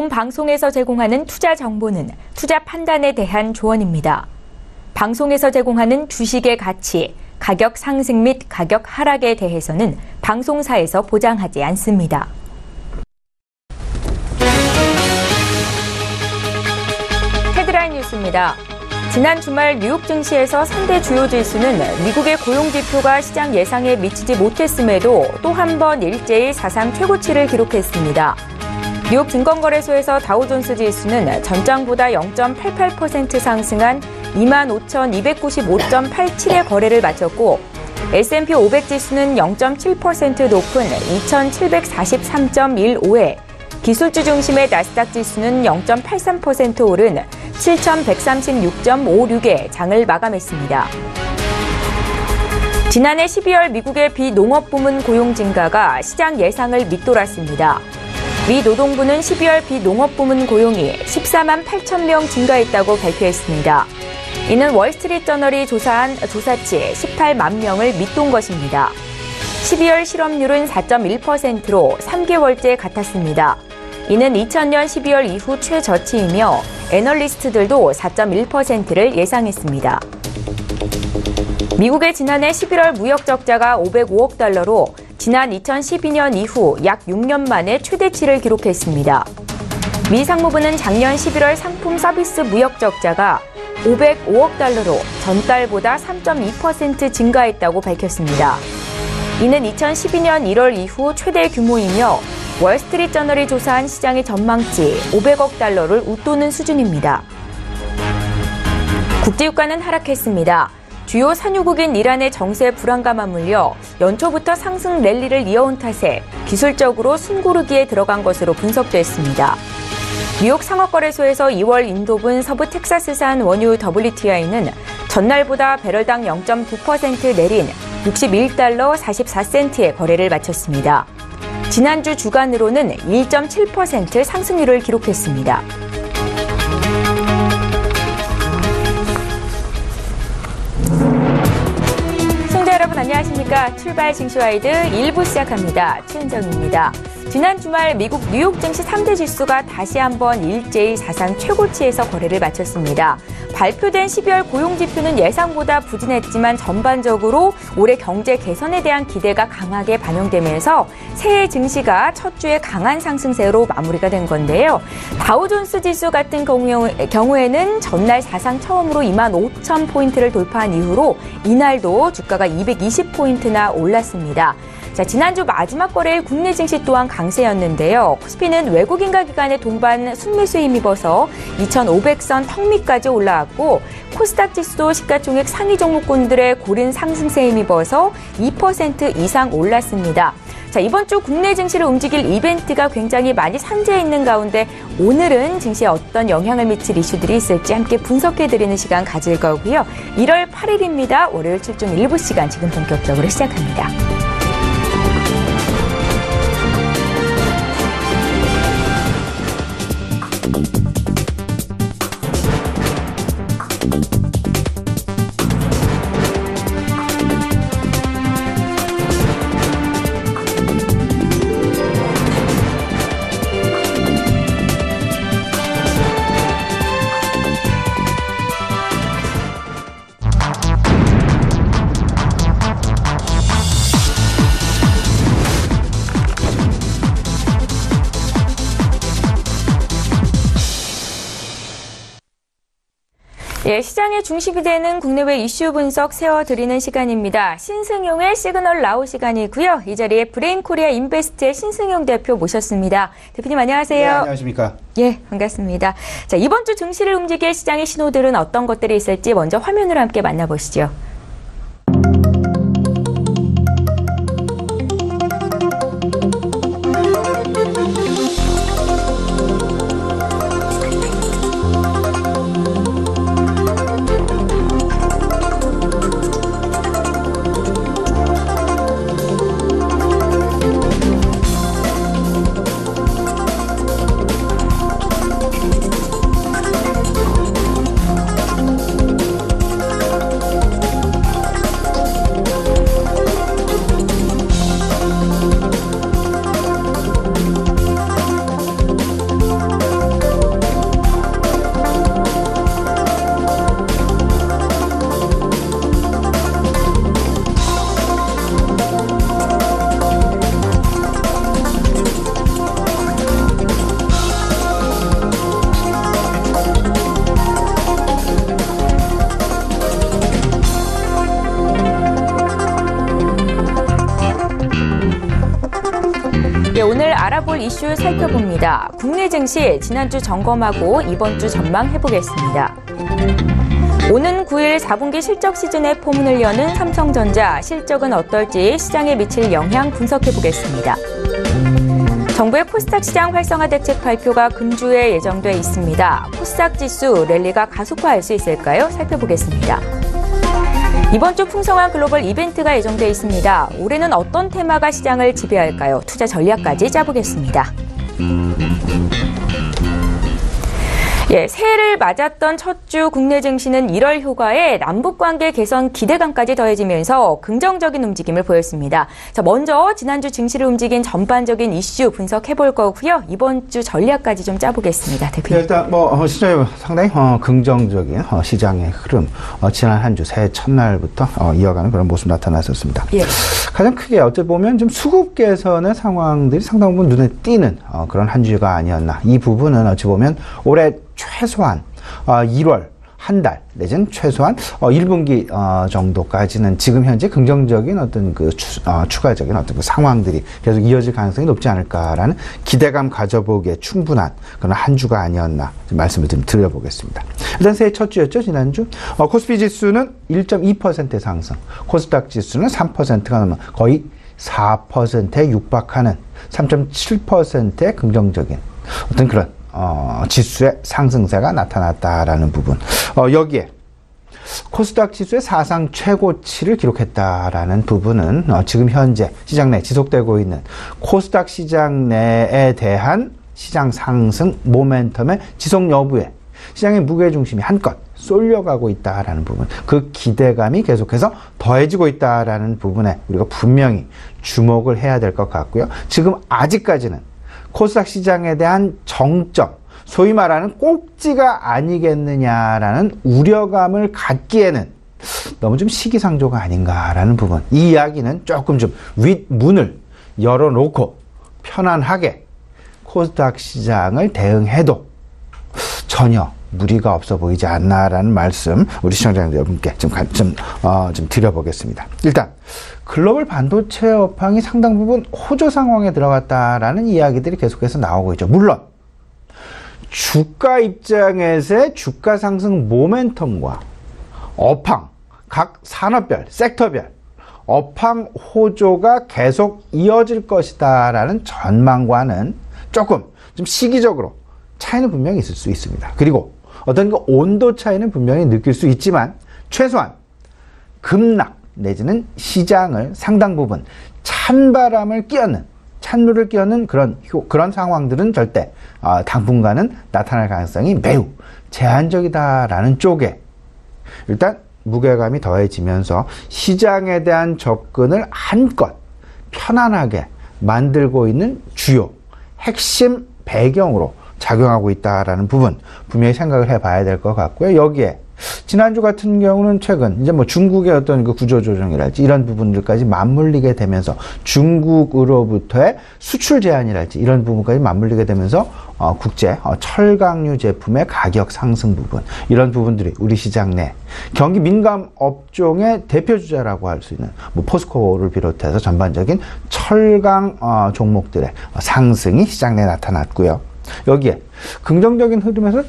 본 방송에서 제공하는 투자 정보는 투자 판단에 대한 조언입니다. 방송에서 제공하는 주식의 가치, 가격 상승 및 가격 하락에 대해서는 방송사에서 보장하지 않습니다. 헤드라인 뉴스입니다. 지난 주말 뉴욕 증시에서 3대 주요 지수는 미국의 고용 지표가 시장 예상에 미치지 못했음에도 또 한 번 일제히 사상 최고치를 기록했습니다. 뉴욕 증권거래소에서 다우존스 지수는 전장보다 0.88% 상승한 25,295.87의 거래를 마쳤고 S&P 500 지수는 0.7% 높은 2,743.15에 기술주 중심의 나스닥 지수는 0.83% 오른 7,136.56에 장을 마감했습니다. 지난해 12월 미국의 비농업 부문 고용 증가가 시장 예상을 밑돌았습니다. 미 노동부는 12월 비농업 부문 고용이 14만 8천 명 증가했다고 발표했습니다. 이는 월스트리트저널이 조사한 조사치 18만 명을 밑돈 것입니다. 12월 실업률은 4.1%로 3개월째 같았습니다. 이는 2000년 12월 이후 최저치이며 애널리스트들도 4.1%를 예상했습니다. 미국의 지난해 11월 무역 적자가 505억 달러로 지난 2012년 이후 약 6년 만에 최대치를 기록했습니다. 미 상무부는 작년 11월 상품 서비스 무역 적자가 505억 달러로 전달보다 3.2% 증가했다고 밝혔습니다. 이는 2012년 1월 이후 최대 규모이며 월스트리트저널이 조사한 시장의 전망치 500억 달러를 웃도는 수준입니다. 국제유가는 하락했습니다. 주요 산유국인 이란의 정세 불안과 맞물려 연초부터 상승 랠리를 이어온 탓에 기술적으로 숨고르기에 들어간 것으로 분석됐습니다. 뉴욕 상업거래소에서 2월 인도분 서부 텍사스산 원유 WTI는 전날보다 배럴당 0.9% 내린 61달러 44센트의 거래를 마쳤습니다. 지난주 주간으로는 1.7% 상승률을 기록했습니다. 시청자 여러분 안녕하십니까? 출발 징수와이드 1부 시작합니다. 최은정입니다. 지난 주말 미국 뉴욕 증시 3대 지수가 다시 한번 일제히 사상 최고치에서 거래를 마쳤습니다. 발표된 12월 고용지표는 예상보다 부진했지만 전반적으로 올해 경제 개선에 대한 기대가 강하게 반영되면서 새해 증시가 첫 주에 강한 상승세로 마무리가 된 건데요. 다우존스 지수 같은 경우에는 전날 사상 처음으로 25,000포인트를 돌파한 이후로 이날도 주가가 220포인트나 올랐습니다. 자, 지난주 마지막 거래일 국내 증시 또한 강세였는데요. 코스피는 외국인과 기관의 동반 순매수에 힘입어서 2,500선 턱 밑까지 올라왔고 코스닥 지수도 시가총액 상위 종목군들의 고른 상승세에 힘입어서 2% 이상 올랐습니다. 자, 이번 주 국내 증시를 움직일 이벤트가 굉장히 많이 산재해 있는 가운데 오늘은 증시에 어떤 영향을 미칠 이슈들이 있을지 함께 분석해드리는 시간 가질 거고요. 1월 8일입니다. 월요일 출중 일부 시간 지금 본격적으로 시작합니다. 예, 시장의 중심이 되는 국내외 이슈 분석 세워드리는 시간입니다. 신승용의 시그널 나우 시간이고요. 이 자리에 브레인코리아 인베스트의 신승용 대표 모셨습니다. 대표님 안녕하세요. 네, 안녕하십니까. 예, 반갑습니다. 자, 이번 주 증시를 움직일 시장의 신호들은 어떤 것들이 있을지 먼저 화면으로 함께 만나보시죠. 이슈 살펴봅니다. 국내 증시 지난주 점검하고 이번 주 전망해보겠습니다. 오는 9일 4분기 실적 시즌에 포문을 여는 삼성전자, 실적은 어떨지 시장에 미칠 영향 분석해보겠습니다. 정부의 코스닥 시장 활성화 대책 발표가 금주에 예정돼 있습니다. 코스닥 지수 랠리가 가속화할 수 있을까요? 살펴보겠습니다. 이번 주 풍성한 글로벌 이벤트가 예정돼 있습니다. 올해는 어떤 테마가 시장을 지배할까요? 투자 전략까지 짜보겠습니다. 새해를 맞았던 첫 주 국내 증시는 1월 휴가에 남북관계 개선 기대감까지 더해지면서 긍정적인 움직임을 보였습니다. 자, 먼저 지난주 증시를 움직인 전반적인 이슈 분석해볼 거고요. 이번 주 전략까지 좀 짜보겠습니다. 대표님. 일단 시장이 상당히 긍정적인 시장의 흐름, 지난 한 주 새해 첫날부터 이어가는 그런 모습 나타났었습니다. 예. 가장 크게 어찌 보면 좀 수급 개선의 상황들이 상당 부분 눈에 띄는 그런 한 주가 아니었나. 이 부분은 어찌 보면 올해 최소한 1월 한 달 내지는 최소한 1분기 정도까지는 지금 현재 긍정적인 어떤 추가적인 어떤 상황들이 계속 이어질 가능성이 높지 않을까라는 기대감 가져보기에 충분한 그런 한 주가 아니었나 말씀을 좀 드려보겠습니다. 일단 새해 첫 주였죠, 지난주. 코스피 지수는 1.2% 상승, 코스닥 지수는 3%가 넘는 거의 4%에 육박하는 3.7%의 긍정적인 어떤 그런 지수의 상승세가 나타났다라는 부분. 여기에 코스닥 지수의 사상 최고치를 기록했다라는 부분은 지금 현재 시장 내 지속되고 있는 코스닥 시장 내에 대한 시장 상승 모멘텀의 지속 여부에 시장의 무게중심이 한껏 쏠려가고 있다라는 부분, 그 기대감이 계속해서 더해지고 있다라는 부분에 우리가 분명히 주목을 해야 될 것 같고요. 지금 아직까지는 코스닥 시장에 대한 정점, 소위 말하는 꼭지가 아니겠느냐라는 우려감을 갖기에는 너무 좀 시기상조가 아닌가라는 부분. 이 이야기는 조금 좀 윗문을 열어놓고 편안하게 코스닥 시장을 대응해도 전혀 무리가 없어 보이지 않나라는 말씀 우리 시청자 여러분께 좀 드려보겠습니다. 일단 글로벌 반도체 업황이 상당 부분 호조 상황에 들어갔다라는 이야기들이 계속해서 나오고 있죠. 물론 주가 입장에서의 주가 상승 모멘텀과 업황, 각 산업별, 섹터별 업황 호조가 계속 이어질 것이다라는 전망과는 조금 좀 시기적으로 차이는 분명히 있을 수 있습니다. 그리고 어떤 그 온도 차이는 분명히 느낄 수 있지만 최소한 급락 내지는 시장을 상당 부분 찬물을 끼얹는 그런 상황들은 절대 당분간은 나타날 가능성이 매우 제한적이다라는 쪽에 일단 무게감이 더해지면서 시장에 대한 접근을 한껏 편안하게 만들고 있는 주요 핵심 배경으로 작용하고 있다라는 부분 분명히 생각을 해봐야 될 것 같고요. 여기에 지난주 같은 경우는 최근 이제 중국의 어떤 그 구조조정이랄지 이런 부분들까지 맞물리게 되면서 중국으로부터의 수출 제한이랄지 이런 부분까지 맞물리게 되면서 국제 철강유 제품의 가격 상승 부분 이런 부분들이 우리 시장 내 경기 민감 업종의 대표 주자라고 할 수 있는 포스코를 비롯해서 전반적인 철강 종목들의 상승이 시장 내에 나타났고요. 여기에 긍정적인 흐름에서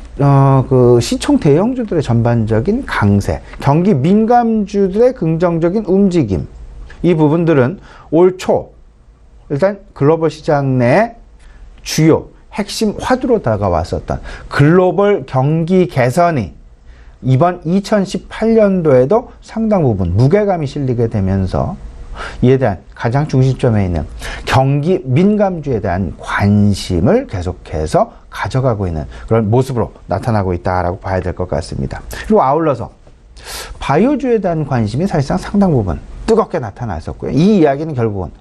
그 시총 대형주들의 전반적인 강세, 경기 민감주들의 긍정적인 움직임, 이 부분들은 올 초 일단 글로벌 시장 내 주요 핵심 화두로 다가왔었던 글로벌 경기 개선이 이번 2018년도에도 상당 부분 무게감이 실리게 되면서 이에 대한 가장 중심점에 있는 경기 민감주에 대한 관심을 계속해서 가져가고 있는 그런 모습으로 나타나고 있다라고 봐야 될 것 같습니다. 그리고 아울러서 바이오주에 대한 관심이 사실상 상당 부분 뜨겁게 나타났었고요. 이 이야기는 결국은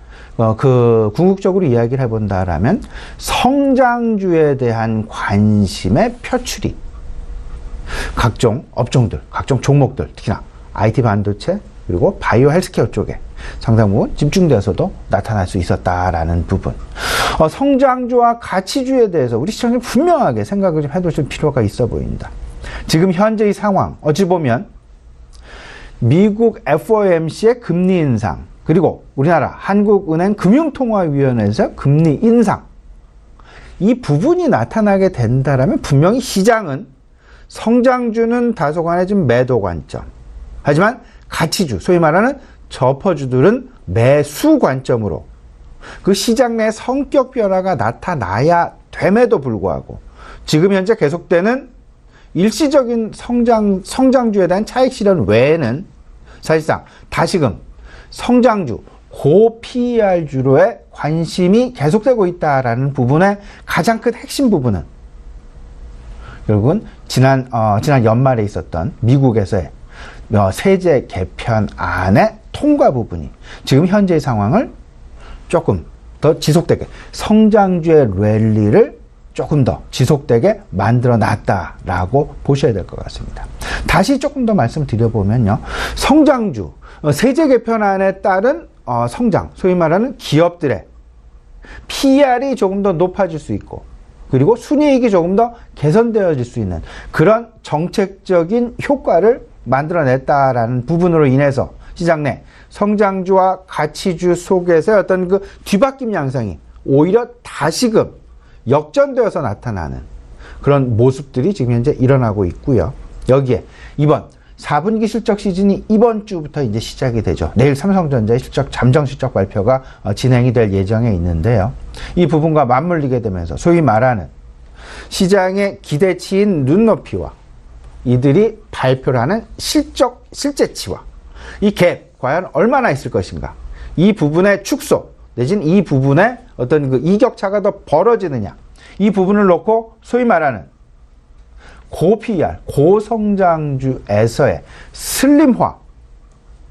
궁극적으로 이야기를 해본다라면 성장주에 대한 관심의 표출이 각종 업종들, 각종 종목들, 특히나 IT 반도체 그리고 바이오 헬스케어 쪽에 상당 부분 집중돼서도 나타날 수 있었다라는 부분. 성장주와 가치주에 대해서 우리 시청자님 분명하게 생각을 좀 해두실 필요가 있어 보입니다. 지금 현재의 상황, 어찌 보면 미국 FOMC의 금리 인상, 그리고 우리나라 한국은행 금융통화위원회에서 금리 인상, 이 부분이 나타나게 된다라면 분명히 시장은 성장주는 다소간의 좀 매도 관점. 하지만 가치주, 소위 말하는 저퍼주들은 매수 관점으로 그 시장 내 성격 변화가 나타나야 됨에도 불구하고 지금 현재 계속되는 일시적인 성장주에 대한 차익 실현 외에는 사실상 다시금 성장주, 고 PER주로의 관심이 계속되고 있다라는 부분의 가장 큰 핵심 부분은 결국은 지난 연말에 있었던 미국에서의 세제 개편안의 통과 부분이 지금 현재의 상황을 조금 더 지속되게 성장주의 랠리를 조금 더 지속되게 만들어 놨다라고 보셔야 될 것 같습니다. 다시 조금 더 말씀드려보면요. 성장주, 세제 개편안에 따른 성장, 소위 말하는 기업들의 PER이 조금 더 높아질 수 있고 그리고 순이익이 조금 더 개선되어질 수 있는 그런 정책적인 효과를 만들어냈다라는 부분으로 인해서 시장 내 성장주와 가치주 속에서의 어떤 그 뒤바뀜 양상이 오히려 다시금 역전되어서 나타나는 그런 모습들이 지금 현재 일어나고 있고요. 여기에 이번 4분기 실적 시즌이 이번 주부터 이제 시작이 되죠. 내일 삼성전자의 잠정 실적 발표가 진행이 될 예정에 있는데요. 이 부분과 맞물리게 되면서 소위 말하는 시장의 기대치인 눈높이와 이들이 발표를 하는 실제치와 이 갭 과연 얼마나 있을 것인가? 이 부분의 축소 내지는 이 부분의 어떤 그 이격차가 더 벌어지느냐? 이 부분을 놓고 소위 말하는 고 PER, 고성장주에서의 슬림화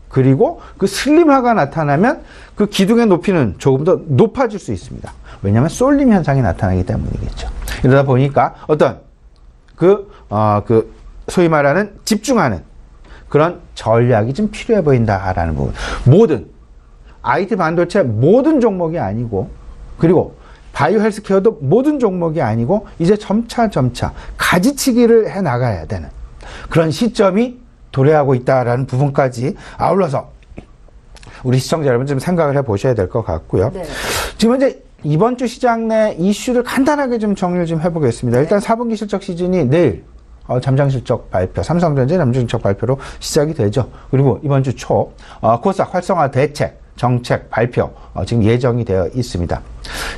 그리고 그 슬림화가 나타나면 그 기둥의 높이는 조금 더 높아질 수 있습니다. 왜냐하면 쏠림 현상이 나타나기 때문이겠죠. 이러다 보니까 어떤 소위 말하는 집중하는 그런 전략이 좀 필요해 보인다라는 부분. 모든 IT 반도체 모든 종목이 아니고 그리고 바이오 헬스케어도 모든 종목이 아니고 이제 점차 가지치기를 해 나가야 되는 그런 시점이 도래하고 있다라는 부분까지 아울러서 우리 시청자 여러분 좀 생각을 해 보셔야 될 것 같고요. 네. 지금 현재 이번 주 시장 내 이슈를 간단하게 좀 정리를 좀 해보겠습니다. 일단 4분기 실적 시즌이 내일 잠정 실적 발표, 삼성전자 잠정 실적 발표로 시작이 되죠. 그리고 이번 주 초 코스닥 활성화 대책 정책 발표 지금 예정이 되어 있습니다.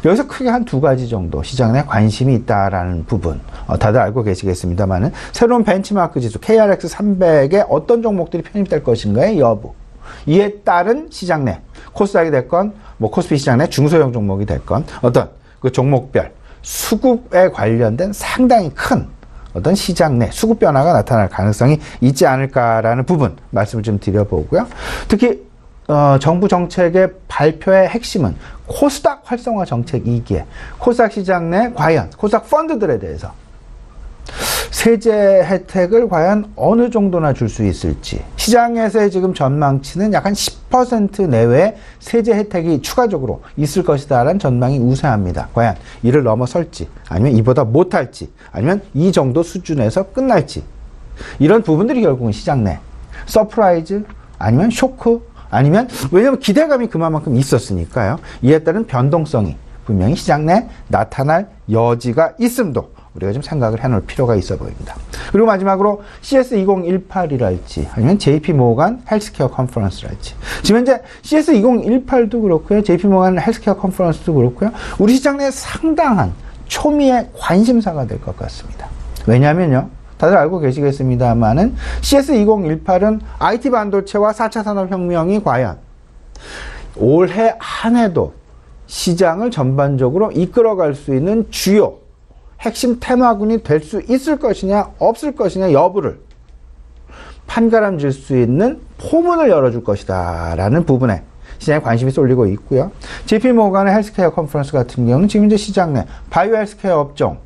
여기서 크게 한 두 가지 정도 시장 내 관심이 있다라는 부분 다들 알고 계시겠습니다만은 새로운 벤치마크 지수 KRX 300에 어떤 종목들이 편입될 것인가의 여부, 이에 따른 시장 내 코스닥이 됐건 뭐 코스피 시장 내 중소형 종목이 됐건 어떤 그 종목별 수급에 관련된 상당히 큰 어떤 시장 내 수급 변화가 나타날 가능성이 있지 않을까라는 부분 말씀을 좀 드려보고요. 특히 정부 정책의 발표의 핵심은 코스닥 활성화 정책이기에 코스닥 시장 내 과연 코스닥 펀드들에 대해서 세제 혜택을 과연 어느 정도나 줄 수 있을지, 시장에서의 지금 전망치는 약 한 10% 내외의 세제 혜택이 추가적으로 있을 것이다라는 전망이 우세합니다. 과연 이를 넘어설지 아니면 이보다 못할지 아니면 이 정도 수준에서 끝날지, 이런 부분들이 결국은 시장 내 서프라이즈 아니면 쇼크 아니면 왜냐하면 기대감이 그만큼 있었으니까요. 이에 따른 변동성이 분명히 시장 내 나타날 여지가 있음도 우리가 좀 생각을 해놓을 필요가 있어 보입니다. 그리고 마지막으로 CS2018이랄지 아니면 JP모간 헬스케어 컨퍼런스랄지, 지금 현재 CS2018도 그렇고요, JP모간 헬스케어 컨퍼런스도 그렇고요, 우리 시장 내 상당한 초미의 관심사가 될 것 같습니다. 왜냐하면요, 다들 알고 계시겠습니다만은 CS2018은 IT 반도체와 4차 산업혁명이 과연 올해 한 해도 시장을 전반적으로 이끌어갈 수 있는 주요 핵심 테마군이 될 수 있을 것이냐 없을 것이냐 여부를 판가름 질 수 있는 포문을 열어줄 것이다 라는 부분에 시장에 관심이 쏠리고 있고요. JP모간의 헬스케어 컨퍼런스 같은 경우는 지금 이제 시장 내 바이오 헬스케어 업종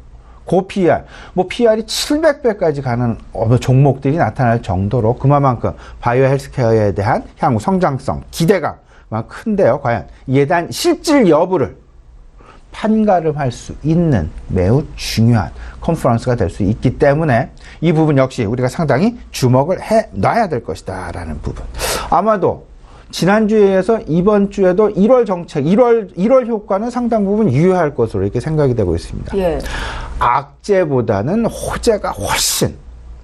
고 PER, PER이 700배까지 가는 종목들이 나타날 정도로 그만큼 바이오 헬스케어에 대한 향후 성장성, 기대감 큰데요. 과연 이에 대한 실질 여부를 판가름할 수 있는 매우 중요한 컨퍼런스가 될 수 있기 때문에 이 부분 역시 우리가 상당히 주목을 해 놔야 될 것이다 라는 부분. 아마도 지난주에 이어서 이번 주에도 1월 정책, 1월 효과는 상당 부분 유효할 것으로 이렇게 생각이 되고 있습니다. 예. 악재보다는 호재가 훨씬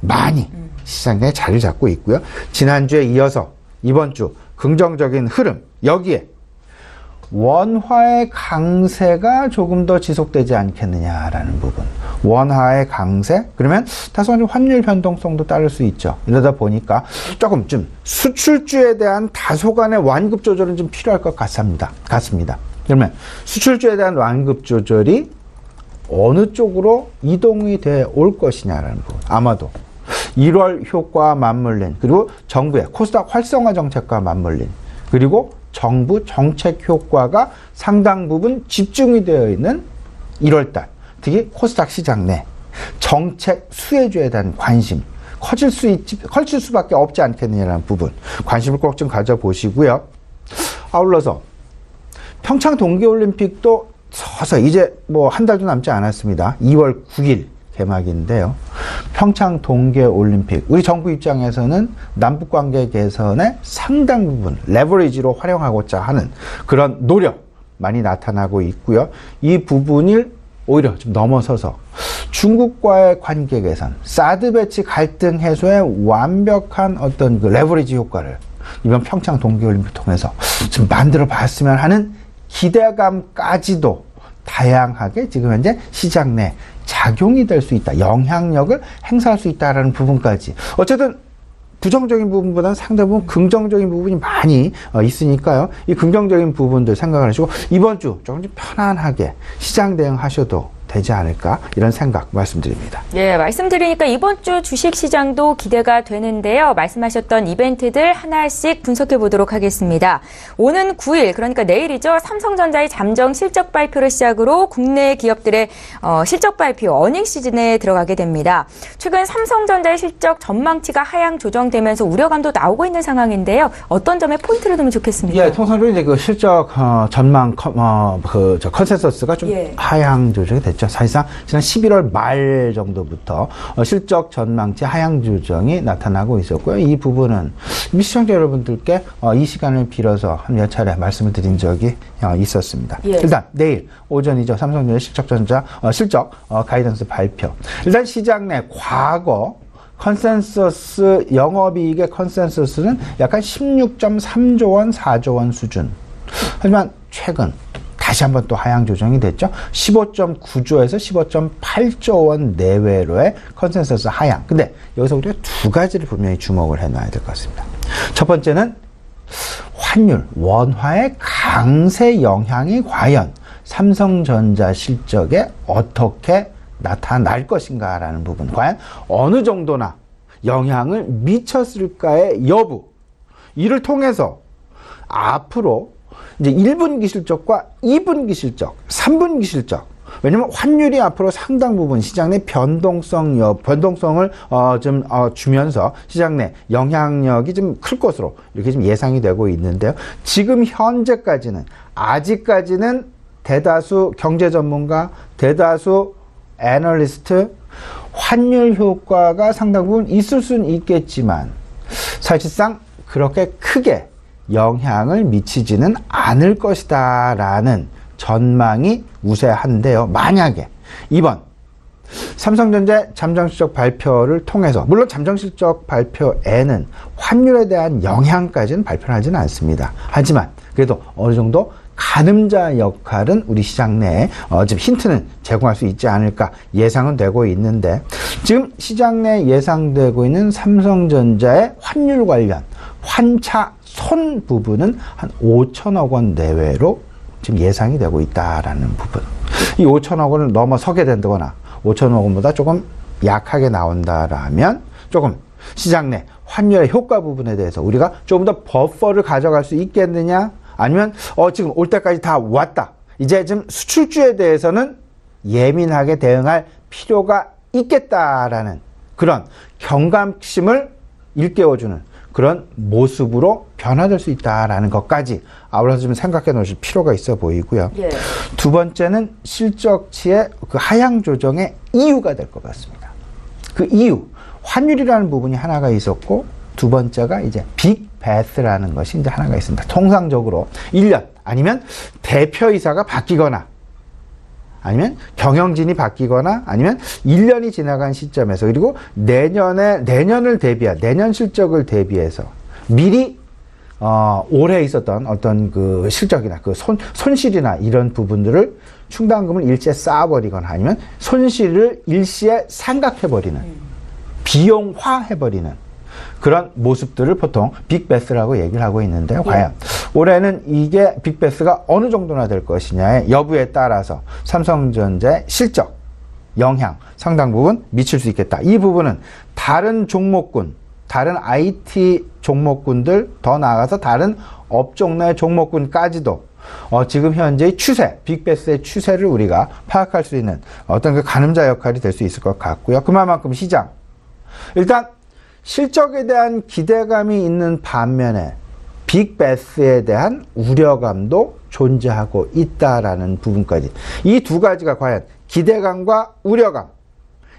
많이 시장에 자리를 잡고 있고요. 지난주에 이어서 이번 주 긍정적인 흐름, 여기에 원화의 강세가 조금 더 지속되지 않겠느냐라는 부분. 원화의 강세? 그러면 다소간 환율 변동성도 따를 수 있죠. 이러다 보니까 조금 좀 수출주에 대한 다소간의 완급 조절은 좀 필요할 것 같습니다. 그러면 수출주에 대한 완급 조절이 어느 쪽으로 이동이 돼 올 것이냐라는 부분. 아마도 1월 효과와 맞물린, 그리고 정부의 코스닥 활성화 정책과 맞물린, 그리고 정부 정책 효과가 상당 부분 집중이 되어 있는 1월달, 특히 코스닥 시장 내 정책 수혜주에 대한 관심 커질 수밖에 없지 않겠느냐는 부분, 관심을 꼭 좀 가져보시고요. 아울러서 평창 동계올림픽도 서서 이제 뭐 한 달도 남지 않았습니다. 2월 9일 개막인데요. 평창 동계올림픽, 우리 정부 입장에서는 남북관계 개선에 상당 부분 레버리지로 활용하고자 하는 그런 노력 많이 나타나고 있고요. 이 부분을 오히려 좀 넘어서서 중국과의 관계 개선, 사드 배치 갈등 해소에 완벽한 어떤 그 레버리지 효과를 이번 평창 동계올림픽 통해서 좀 만들어 봤으면 하는 기대감까지도 다양하게 지금 현재 시장 내 작용이 될 수 있다. 영향력을 행사할 수 있다라는 부분까지. 어쨌든 부정적인 부분보다는 상당 부분 긍정적인 부분이 많이 있으니까요. 이 긍정적인 부분들 생각을 하시고 이번 주 조금 좀 편안하게 시장 대응하셔도 되지 않을까, 이런 생각 말씀드립니다. 네, 말씀드리니까 이번 주 주식시장도 기대가 되는데요. 말씀하셨던 이벤트들 하나씩 분석해 보도록 하겠습니다. 오는 9일, 그러니까 내일이죠. 삼성전자의 잠정 실적 발표를 시작으로 국내 기업들의 실적 발표, 어닝 시즌에 들어가게 됩니다. 최근 삼성전자의 실적 전망치가 하향 조정되면서 우려감도 나오고 있는 상황인데요. 어떤 점에 포인트를 두면 좋겠습니까? 예, 통상적으로 이제 그 실적 전망 컨센서스가 좀 하향 조정이 됐죠. 사실상 지난 11월 말 정도부터 실적 전망치 하향 조정이 나타나고 있었고요. 이 부분은 시청자 여러분들께 이 시간을 빌어서 한 몇 차례 말씀을 드린 적이 있었습니다. 예. 일단 내일 오전이죠. 삼성전자 실적 가이던스 발표. 일단 시장 내 과거 컨센서스, 영업이익의 컨센서스는 약간 16.3조 원, 4조 원 수준. 하지만 최근 다시 한번 또 하향 조정이 됐죠. 15.9조에서 15.8조 원 내외로의 컨센서스 하향. 근데 여기서 우리가 두 가지를 분명히 주목을 해놔야 될 것 같습니다. 첫 번째는 환율, 원화의 강세 영향이 과연 삼성전자 실적에 어떻게 나타날 것인가라는 부분. 과연 어느 정도나 영향을 미쳤을까의 여부. 이를 통해서 앞으로 이제 1분기 실적과 2분기 실적, 3분기 실적. 왜냐면 환율이 앞으로 상당 부분 시장 내 변동성을 주면서 시장 내 영향력이 좀 클 것으로 이렇게 좀 예상이 되고 있는데요. 지금 현재까지는, 아직까지는 대다수 경제 전문가, 대다수 애널리스트, 환율 효과가 상당 부분 있을 수는 있겠지만 사실상 그렇게 크게 영향을 미치지는 않을 것이다 라는 전망이 우세한데요. 만약에 이번 삼성전자 잠정실적 발표를 통해서, 물론 잠정실적 발표에는 환율에 대한 영향까지는 발표를 하지는 않습니다. 하지만 그래도 어느 정도 가늠자 역할은 우리 시장 내에 좀 힌트는 제공할 수 있지 않을까 예상은 되고 있는데, 지금 시장 내에 예상되고 있는 삼성전자의 환율 관련 환차 손 부분은 한 5천억 원 내외로 지금 예상이 되고 있다라는 부분. 이 5천억 원을 넘어서게 된다거나 5천억 원보다 조금 약하게 나온다라면 조금 시장 내 환율의 효과 부분에 대해서 우리가 조금 더 버퍼를 가져갈 수 있겠느냐, 아니면 지금 올 때까지 다 왔다, 이제 좀 수출주에 대해서는 예민하게 대응할 필요가 있겠다라는 그런 경각심을 일깨워주는 그런 모습으로 변화될 수 있다라는 것까지 아울러서 좀 생각해 놓으실 필요가 있어 보이고요. 예. 두 번째는 실적치의 그 하향 조정의 이유가 될 것 같습니다. 그 이유, 환율이라는 부분이 하나가 있었고, 두 번째가 이제 빅 베스라는 것이 이제 하나가 있습니다. 통상적으로 1년 아니면 대표이사가 바뀌거나 아니면 경영진이 바뀌거나 아니면 1년이 지나간 시점에서 그리고 내년을 대비한 내년 실적을 대비해서 미리 올해 있었던 어떤 그 실적이나 그 손실이나 이런 부분들을 충당금을 일시에 쌓아버리거나 아니면 손실을 일시에 삼각해버리는 비용화해버리는 그런 모습들을 보통 빅베스라고 얘기를 하고 있는데요. 과연 올해는 이게 빅베스가 어느 정도나 될 것이냐의 여부에 따라서 삼성전자의 실적 영향 상당 부분 미칠 수 있겠다. 이 부분은 다른 종목군, 다른 IT 종목군들 더 나아가서 다른 업종 내 종목군까지도 지금 현재의 추세, 빅베스의 추세를 우리가 파악할 수 있는 어떤 그 가늠자 역할이 될 수 있을 것 같고요. 그만큼 시장. 일단 실적에 대한 기대감이 있는 반면에 빅베스에 대한 우려감도 존재하고 있다라는 부분까지. 이 두 가지가 과연 기대감과 우려감.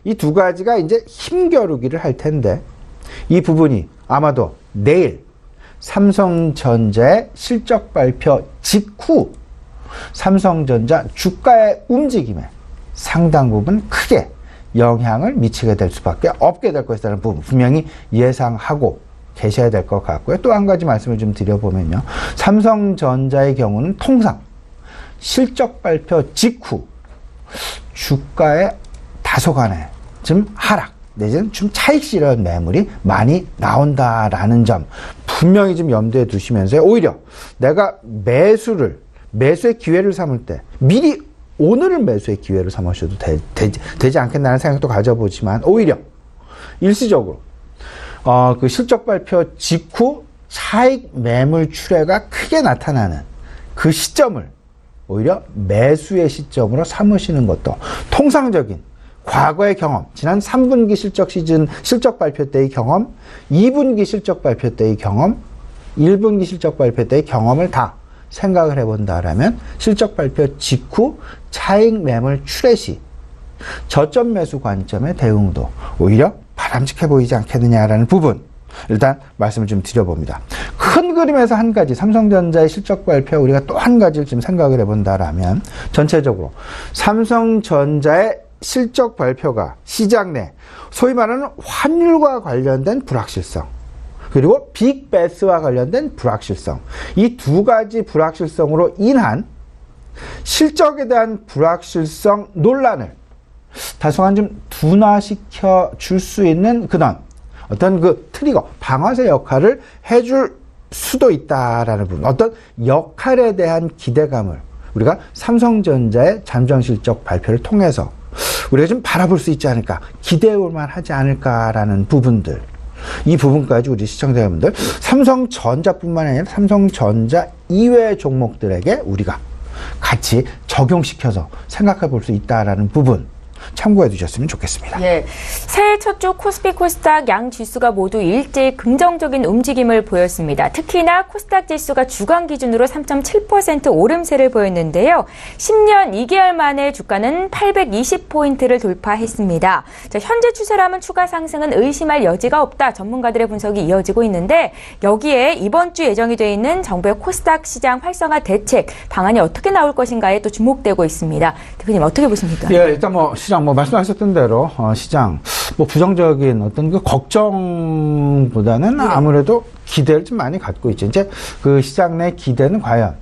이 두 가지가 이제 힘겨루기를 할 텐데 이 부분이 아마도 내일 삼성전자의 실적 발표 직후 삼성전자 주가의 움직임에 상당 부분 크게 영향을 미치게 될 수밖에 없게 될 것이라는 부분 분명히 예상하고 계셔야 될 것 같고요. 또 한 가지 말씀을 좀 드려보면요. 삼성전자의 경우는 통상 실적 발표 직후 주가의 다소간의 좀 하락 내지는 좀 차익 실현 매물이 많이 나온다라는 점 분명히 좀 염두에 두시면서 오히려 내가 매수의 기회를 삼을 때 미리 오늘은 매수의 기회를 삼으셔도 되지 않겠나는 생각도 가져보지만 오히려 일시적으로 그 실적 발표 직후 차익 매물 출회가 크게 나타나는 그 시점을 오히려 매수의 시점으로 삼으시는 것도 통상적인 과거의 경험, 지난 3분기 실적 시즌 실적 발표 때의 경험, 2분기 실적 발표 때의 경험, 1분기 실적 발표 때의 경험을 다 생각을 해본다라면 실적 발표 직후 차익 매물 출회 시 저점 매수 관점의 대응도 오히려 바람직해 보이지 않겠느냐라는 부분 일단 말씀을 좀 드려봅니다. 큰 그림에서 한 가지 삼성전자의 실적 발표 우리가 또 한 가지를 좀 생각을 해본다라면 전체적으로 삼성전자의 실적 발표가 시장 내 소위 말하는 환율과 관련된 불확실성 그리고 빅베스와 관련된 불확실성 이 두 가지 불확실성으로 인한 실적에 대한 불확실성 논란을 다소간 좀 둔화시켜 줄 수 있는 그런 어떤 그 트리거 방아쇠 역할을 해줄 수도 있다라는 부분 어떤 역할에 대한 기대감을 우리가 삼성전자의 잠정 실적 발표를 통해서 우리가 좀 바라볼 수 있지 않을까 기대해볼 만하지 않을까라는 부분들 이 부분까지 우리 시청자 여러분들 삼성전자뿐만 아니라 삼성전자 이외의 종목들에게 우리가 같이 적용시켜서 생각해 볼 수 있다라는 부분 참고해 두셨으면 좋겠습니다. 예, 새해 첫 주 코스피 코스닥 양 지수가 모두 일제히 긍정적인 움직임을 보였습니다. 특히나 코스닥 지수가 주간 기준으로 3.7% 오름세를 보였는데요. 10년 2개월 만에 주가는 820포인트를 돌파했습니다. 자, 현재 추세라면 추가 상승은 의심할 여지가 없다. 전문가들의 분석이 이어지고 있는데 여기에 이번 주 예정이 돼 있는 정부의 코스닥 시장 활성화 대책 방안이 어떻게 나올 것인가에 또 주목되고 있습니다. 대표님 어떻게 보십니까? 예, 일단 시장 말씀하셨던 대로 시장 부정적인 어떤 그 걱정보다는 아무래도 기대를 좀 많이 갖고 있죠. 이제 그 시장 내 기대는 과연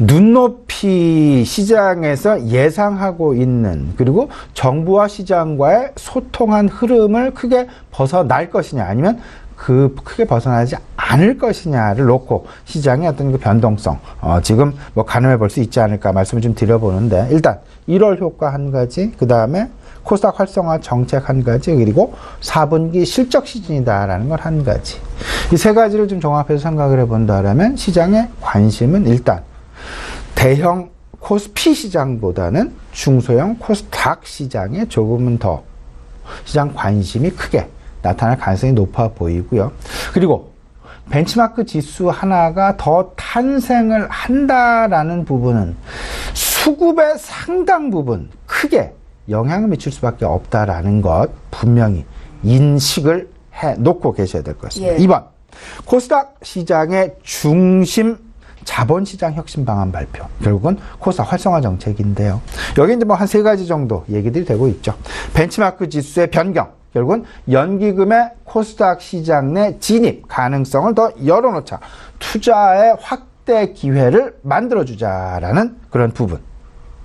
눈높이 시장에서 예상하고 있는 그리고 정부와 시장과의 소통한 흐름을 크게 벗어날 것이냐 아니면 그 크게 벗어나지 않을 것이냐를 놓고 시장의 어떤 그 변동성 지금 가늠해 볼 수 있지 않을까 말씀을 좀 드려보는데 일단 1월 효과 한 가지 그 다음에 코스닥 활성화 정책 한 가지 그리고 4분기 실적 시즌이다라는 걸 한 가지 이 세 가지를 좀 종합해서 생각을 해본다라면 시장의 관심은 일단 대형 코스피 시장보다는 중소형 코스닥 시장에 조금은 더 시장 관심이 크게 나타날 가능성이 높아 보이고요. 그리고 벤치마크 지수 하나가 더 탄생을 한다라는 부분은 수급의 상당 부분 크게 영향을 미칠 수밖에 없다라는 것 분명히 인식을 해 놓고 계셔야 될 것 같습니다. 예. 2번 코스닥 시장의 중심 자본시장 혁신 방안 발표. 결국은 코스닥 활성화 정책인데요. 여기 이제 뭐 한 3가지 정도 얘기들이 되고 있죠. 벤치마크 지수의 변경. 결국은 연기금의 코스닥 시장 내 진입 가능성을 더 열어놓자. 투자의 확대 기회를 만들어주자라는 그런 부분.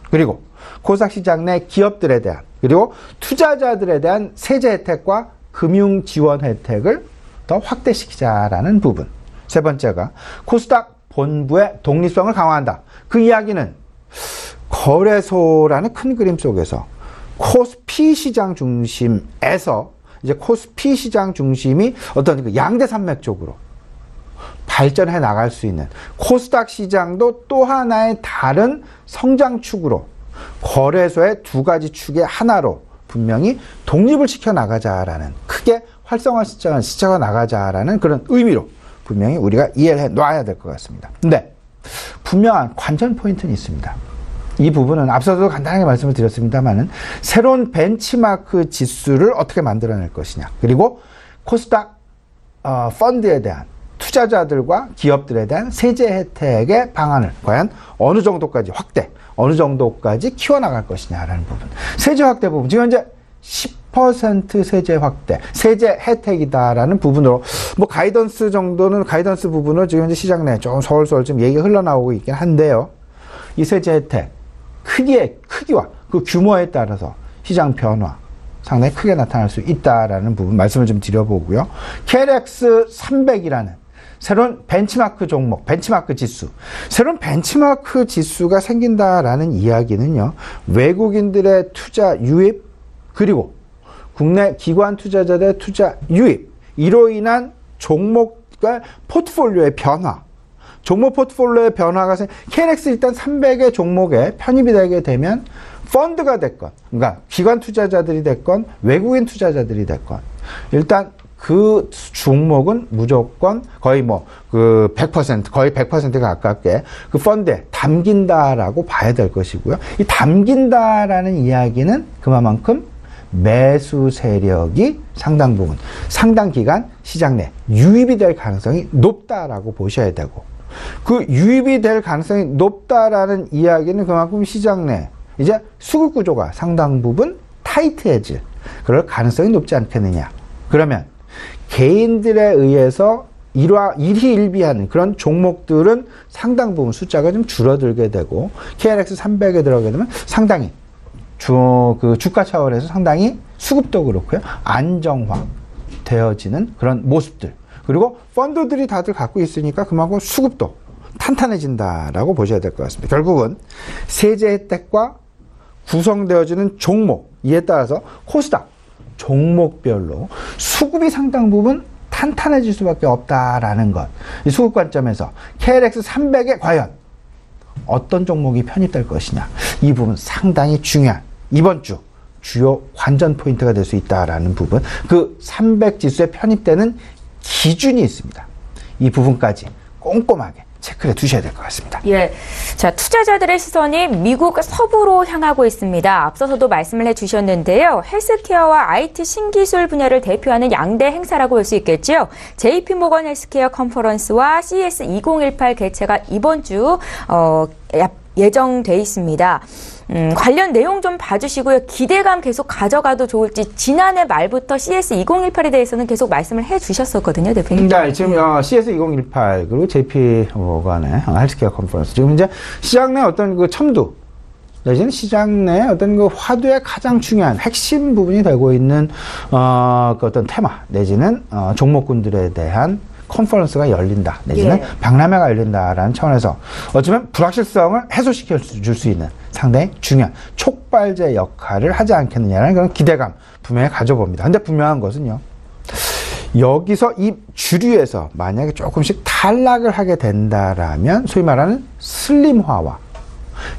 그리고 코스닥 시장 내 기업들에 대한 그리고 투자자들에 대한 세제 혜택과 금융 지원 혜택을 더 확대시키자라는 부분. 세 번째가 코스닥 본부의 독립성을 강화한다. 그 이야기는 거래소라는 큰 그림 속에서 코스피 시장 중심에서 이제 코스피 시장 중심이 어떤 그 양대 산맥 쪽으로 발전해 나갈 수 있는 코스닥 시장도 또 하나의 다른 성장축으로 거래소의 2가지 축의 하나로 분명히 독립을 시켜 나가자라는 크게 활성화 시켜 나가자라는 그런 의미로 분명히 우리가 이해를 해 놔야 될 것 같습니다. 근데 분명한 관전 포인트는 있습니다. 이 부분은 앞서도 간단하게 말씀을 드렸습니다만은 새로운 벤치마크 지수를 어떻게 만들어낼 것이냐. 그리고 코스닥 펀드에 대한 투자자들과 기업들에 대한 세제 혜택의 방안을 과연 어느 정도까지 확대, 어느 정도까지 키워나갈 것이냐라는 부분. 세제 확대 부분. 지금 현재 10% 세제 확대, 세제 혜택이다라는 부분으로 뭐 가이던스 정도는 가이던스 부분을 지금 현재 시장 내에 좀 서울서울 좀 얘기가 흘러나오고 있긴 한데요. 이 세제 혜택 크기와 그 규모에 따라서 시장 변화 상당히 크게 나타날 수 있다라는 부분 말씀을 좀 드려보고요. KLX 300이라는 새로운 벤치마크 종목, 벤치마크 지수. 새로운 벤치마크 지수가 생긴다라는 이야기는요. 외국인들의 투자 유입 그리고 국내 기관 투자자들의 투자 유입 이로 인한 종목과 포트폴리오의 변화. 종목 포트폴리오의 변화가 KLX 일단 300의 종목에 편입이 되게 되면 펀드가 됐건, 그러니까 기관 투자자들이 됐건, 외국인 투자자들이 됐건, 일단 그 종목은 무조건 거의 뭐 그 100%, 거의 100%가 가깝게 그 펀드에 담긴다라고 봐야 될 것이고요. 이 담긴다라는 이야기는 그만큼 매수 세력이 상당 부분, 상당 기간 시장 내 유입이 될 가능성이 높다라고 보셔야 되고, 그 유입이 될 가능성이 높다라는 이야기는 그만큼 시장 내 이제 수급 구조가 상당 부분 타이트해질 그럴 가능성이 높지 않겠느냐. 그러면 개인들에 의해서 일희일비하는 그런 종목들은 상당 부분 숫자가 좀 줄어들게 되고 KLX 300에 들어가게 되면 상당히 주가 차원에서 상당히 수급도 그렇고요. 안정화 되어지는 그런 모습들. 그리고 펀드들이 다들 갖고 있으니까 그만큼 수급도 탄탄해진다라고 보셔야 될 것 같습니다. 결국은 세제 혜택과 구성되어지는 종목, 이에 따라서 코스닥 종목별로 수급이 상당 부분 탄탄해질 수밖에 없다라는 것. 이 수급 관점에서 KLX 300에 과연 어떤 종목이 편입될 것이냐. 이 부분 상당히 중요한 이번 주 주요 관전 포인트가 될 수 있다라는 부분. 그 300 지수에 편입되는 기준이 있습니다. 이 부분까지 꼼꼼하게 체크해 두셔야 될 것 같습니다. 예. 자, 투자자들의 시선이 미국 서부로 향하고 있습니다. 앞서서도 말씀을 해주셨는데요. 헬스케어와 IT 신기술 분야를 대표하는 양대 행사라고 볼 수 있겠죠. JP모건 헬스케어 컨퍼런스와 CES 2018 개최가 이번 주 예정돼 있습니다. 관련 내용 좀 봐주시고요. 기대감 계속 가져가도 좋을지 지난해 말부터 CS 2018에 대해서는 계속 말씀을 해주셨었거든요, 대표님. 네, 지금 CS 2018 그리고 JP 모건의 헬스케어 컨퍼런스 지금 이제 시장 내 어떤 그 첨두 내지는 시장 내 어떤 그 화두의 가장 중요한 핵심 부분이 되고 있는 그 어떤 테마 내지는 종목군들에 대한 컨퍼런스가 열린다 내지는 박람회가 열린다라는 차원에서 어쩌면 불확실성을 해소시켜 줄 수 있는 상당히 중요한 촉발제 역할을 하지 않겠느냐라는 그런 기대감 분명히 가져봅니다. 근데 분명한 것은요. 여기서 이 주류에서 만약에 조금씩 탈락을 하게 된다라면 소위 말하는 슬림화와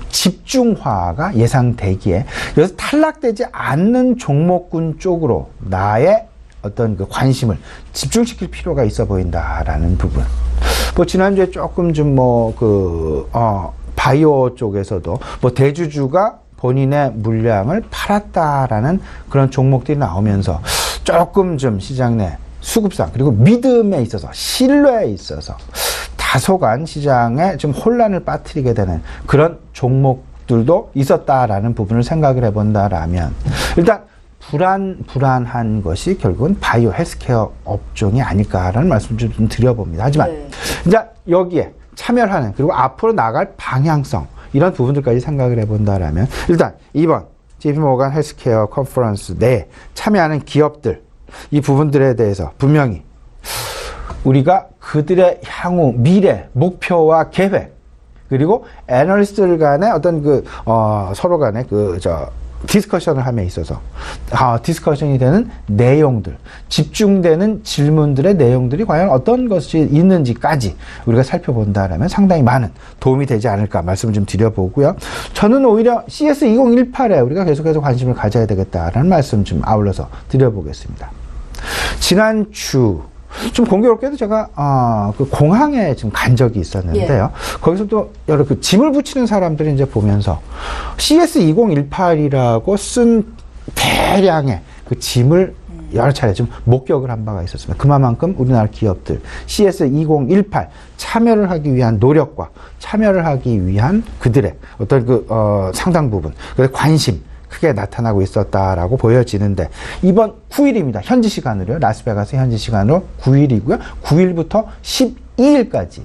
집중화가 예상되기에 여기서 탈락되지 않는 종목군 쪽으로 나의 어떤 그 관심을 집중시킬 필요가 있어 보인다라는 부분. 뭐 지난주에 조금 좀 바이오 쪽에서도 대주주가 본인의 물량을 팔았다라는 그런 종목들이 나오면서 조금 좀 시장 내 수급상 그리고 믿음에 있어서 신뢰에 있어서 다소간 시장에 좀 혼란을 빠뜨리게 되는 그런 종목들도 있었다라는 부분을 생각을 해본다라면 일단 불안한 것이 결국은 바이오 헬스케어 업종이 아닐까라는 말씀을 좀 드려봅니다. 하지만 이제 여기에 참여하는 그리고 앞으로 나갈 방향성 이런 부분들까지 생각을 해본다라면 일단 이번 JP모간 헬스케어 컨퍼런스 내에 참여하는 기업들 이 부분들에 대해서 분명히 우리가 그들의 향후 미래 목표와 계획 그리고 애널리스트들 간의 어떤 서로 간의 디스커션을 함에 있어서 디스커션이 되는 내용들 집중되는 질문들의 내용들이 과연 어떤 것이 있는지까지 우리가 살펴본다면 상당히 많은 도움이 되지 않을까 말씀을 좀 드려보고요. 저는 오히려 CS2018에 우리가 계속해서 관심을 가져야 되겠다라는 말씀 좀 아울러서 드려보겠습니다. 지난주 좀 공교롭게도 제가 공항에 지금 간 적이 있었는데요. 거기서 또 여러 짐을 붙이는 사람들이 이제 보면서 CS2018이라고 쓴 대량의 그 짐을 여러 차례 좀 목격을 한 바가 있었습니다. 그만큼 우리나라 기업들 CS2018 참여를 하기 위한 노력과 참여를 하기 위한 그들의 어떤 상당 부분 관심 크게 나타나고 있었다라고 보여지는데 이번 9일입니다. 현지 시간으로요. 라스베가스 현지 시간으로 9일이고요. 9일부터 12일까지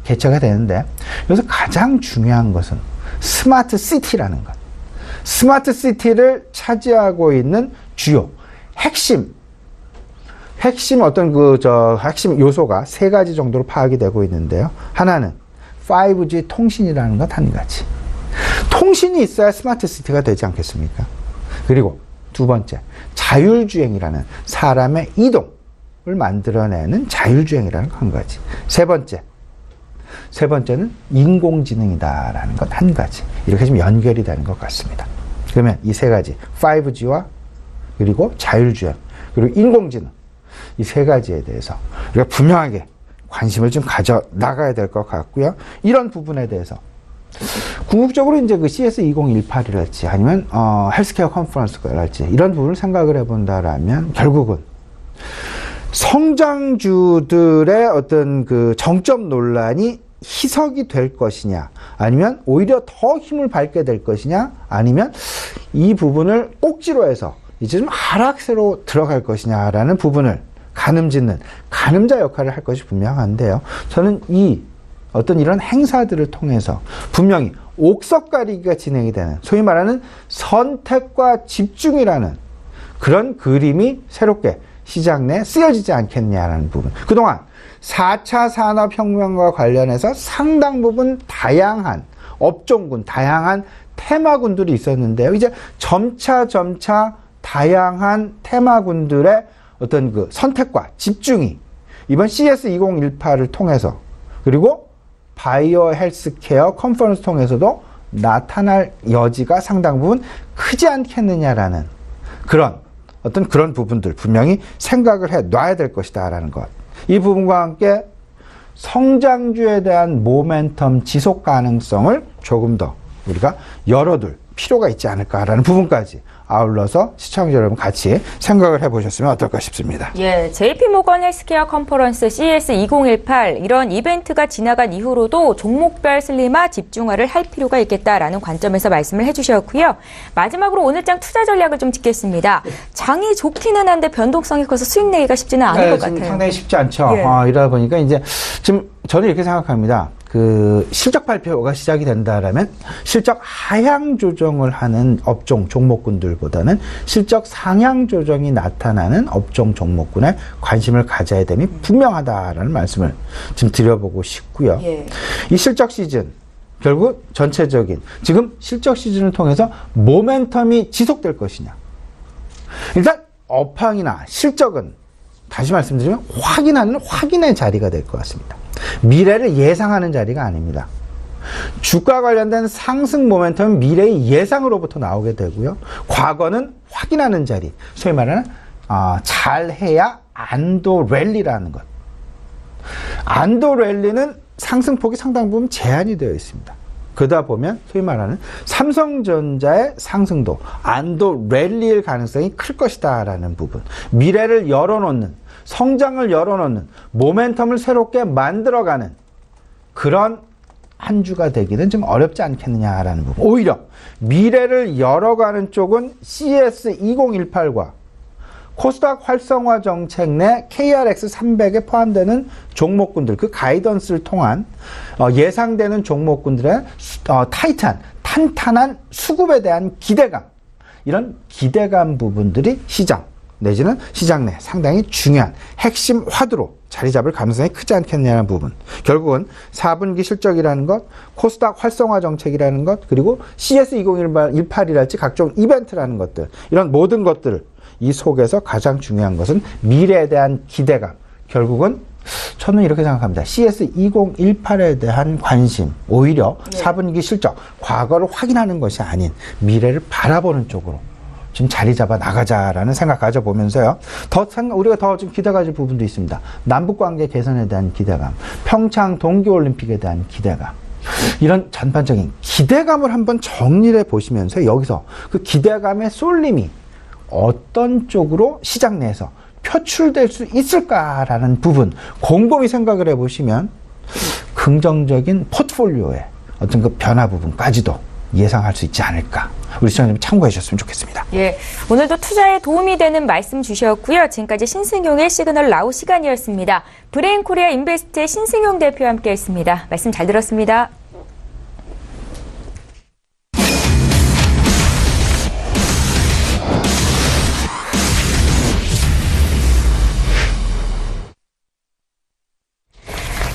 개최가 되는데 여기서 가장 중요한 것은 스마트 시티라는 것. 스마트 시티를 차지하고 있는 주요 핵심 핵심 요소가 세 가지 정도로 파악이 되고 있는데요. 하나는 5G 통신이라는 것 한 가지. 통신이 있어야 스마트 시티가 되지 않겠습니까? 그리고 두 번째, 자율주행이라는 사람의 이동을 만들어내는 자율주행이라는 것 한 가지. 세 번째는 인공지능이다라는 것 한 가지. 이렇게 좀 연결이 되는 것 같습니다. 그러면 이 세 가지, 5G와 그리고 자율주행, 그리고 인공지능, 이 세 가지에 대해서 우리가 분명하게 관심을 좀 가져 나가야 될 것 같고요. 이런 부분에 대해서 궁극적으로 이제 CS2018이랄지 아니면 헬스케어 컨퍼런스랄지 이런 부분을 생각을 해본다라면 결국은 성장주들의 어떤 정점 논란이 희석이 될 것이냐 아니면 오히려 더 힘을 받게 될 것이냐 아니면 이 부분을 꼭지로 해서 이제 좀 하락세로 들어갈 것이냐라는 부분을 가늠짓는 가늠자 역할을 할 것이 분명한데요. 저는 어떤 이런 행사들을 통해서 분명히 옥석가리기가 진행이 되는 소위 말하는 선택과 집중이라는 그런 그림이 새롭게 시장 내에 쓰여지지 않겠냐라는 부분. 그동안 4차 산업혁명과 관련해서 상당 부분 다양한 업종군, 다양한 테마군들이 있었는데요. 이제 점차 다양한 테마군들의 어떤 선택과 집중이 이번 CS2018을 통해서 그리고 바이오 헬스케어 컨퍼런스 통해서도 나타날 여지가 상당 부분 크지 않겠느냐라는 그런 부분들 분명히 생각을 해 놔야 될 것이다라는 것. 이 부분과 함께 성장주에 대한 모멘텀 지속 가능성을 조금 더 우리가 열어둘 필요가 있지 않을까라는 부분까지 아울러서 시청자 여러분 같이 생각을 해보셨으면 어떨까 싶습니다. JP모건 헬스케어 컨퍼런스 CS2018 이런 이벤트가 지나간 이후로도 종목별 슬림화 집중화를 할 필요가 있겠다라는 관점에서 말씀을 해주셨고요. 마지막으로 오늘 장 투자 전략을 좀 짚겠습니다. 장이 좋기는 한데 변동성이 커서 수익 내기가 쉽지는 않을 것 같아요. 상당히 쉽지 않죠. 이러다 보니까 이제 지금 저는 이렇게 생각합니다. 실적 발표가 시작이 된다라면 실적 하향 조정을 하는 업종 종목군들보다는 실적 상향 조정이 나타나는 업종 종목군에 관심을 가져야 됨이 분명하다라는 말씀을 지금 드려보고 싶고요. 이 실적 시즌 결국 전체적인 지금 실적 시즌을 통해서 모멘텀이 지속될 것이냐. 일단 업황이나 실적은 다시 말씀드리면 확인의 자리가 될 것 같습니다. 미래를 예상하는 자리가 아닙니다. 주가 관련된 상승 모멘텀은 미래의 예상으로부터 나오게 되고요. 과거는 확인하는 자리, 소위 말하는 잘해야 안도 랠리라는 것. 안도 랠리는 상승폭이 상당 부분 제한이 되어 있습니다. 그러다 보면 소위 말하는 삼성전자의 상승도, 안도 랠리일 가능성이 클 것이다라는 부분. 미래를 열어놓는, 성장을 열어놓는, 모멘텀을 새롭게 만들어가는 그런 한 주가 되기는 좀 어렵지 않겠느냐라는 부분. 오히려 미래를 열어가는 쪽은 CS2018과 코스닥 활성화 정책 내 KRX 300에 포함되는 종목군들, 그 가이던스를 통한 예상되는 종목군들의 탄탄한 수급에 대한 기대감, 이런 기대감 부분들이 시장 내지는 시장 내 상당히 중요한 핵심 화두로 자리 잡을 가능성이 크지 않겠냐는 부분. 결국은 4분기 실적이라는 것, 코스닥 활성화 정책이라는 것, 그리고 CS2018이랄지 각종 이벤트라는 것들, 이런 모든 것들을 이 속에서 가장 중요한 것은 미래에 대한 기대감. 결국은 저는 이렇게 생각합니다. CS2018에 대한 관심, 오히려 4분기 실적, 과거를 확인하는 것이 아닌 미래를 바라보는 쪽으로 좀 자리 잡아 나가자라는 생각 가져보면서요. 우리가 더 좀 기대 가질 부분도 있습니다. 남북관계 개선에 대한 기대감, 평창 동계올림픽에 대한 기대감. 이런 전반적인 기대감을 한번 정리를 해보시면서 여기서 그 기대감의 쏠림이 어떤 쪽으로 시장 내에서 표출될 수 있을까라는 부분 곰곰이 생각을 해보시면 긍정적인 포트폴리오의 어떤 그 변화 부분까지도 예상할 수 있지 않을까. 우리 시청자님 참고해 주셨으면 좋겠습니다. 예, 오늘도 투자에 도움이 되는 말씀 주셨고요. 지금까지 신승용의 시그널 나우 시간이었습니다. 브레인코리아 인베스트의 신승용 대표와 함께했습니다. 말씀 잘 들었습니다.